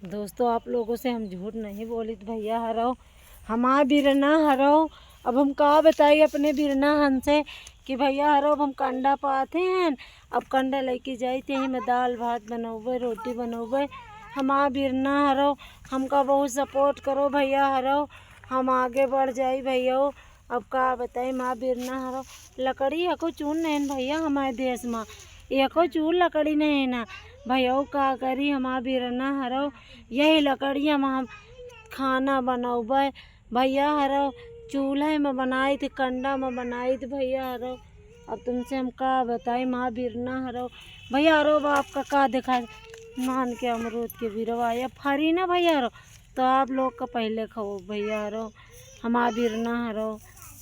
दोस्तों आप लोगों से हम झूठ नहीं बोली तो भैया हरो हमारा बिरना हरो। अब हम का बताइए अपने बिरना हन से कि भैया हरो अब हम कंडा पाते हैं। अब कंडा लेके जाते हैं मैं दाल भात बनोबे रोटी बनोबे। हमारा बिरना हरो हमका बहुत सपोर्ट करो भैया हरो। हम आगे बढ़ जाई भैया। अब का बताई माँ बिरना हरो लकड़ी एको चून नहीं भैया हमारे देश में एको चून लकड़ी नहीं ना भैया। का करी हमारा बिरना हरो यही लकड़ी हम खाना बनोबे भैया हरो। चूल्हे में बनाई थी कंडा में बनाई थी भैया हरो। अब तुमसे हम का बताई माँ बिरना हरो भैया हरो। अब आपका का देखा मान के अमरूद के बिरवा या फरी ना भैया हरो तो आप लोग का पहले खाओ भैया हरो। हमारा बिरना हरो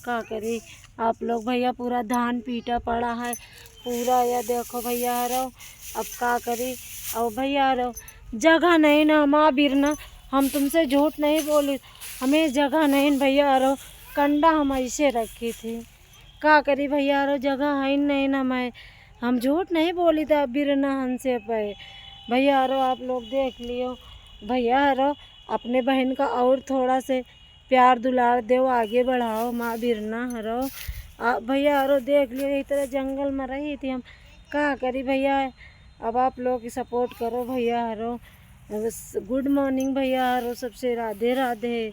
का करी आप लोग भैया पूरा धान पीटा पड़ा है पूरा या देखो भैया हरो। अब का करी और भैया हरो जगह नहीं ना हमारा बिरना। हम तुमसे झूठ नहीं बोली हमें जगह नहीं भैया हरो। कंडा हम ऐसे रखी थी का करी भैया हरो जगह है नहीं ना। मैं हम झूठ नहीं बोली था बिरना हमसे पे भैया हरो। आप लोग देख लियो भैया हरो अपने बहन का और थोड़ा से प्यार दुलार दो आगे बढ़ाओ माँ बिरना हरो। भैया हरो देख लियो इस तरह जंगल में रही थी हम का करी भैया। अब आप लोग की सपोर्ट करो भैया हरो। गुड मॉर्निंग भैया हरो सबसे राधे राधे।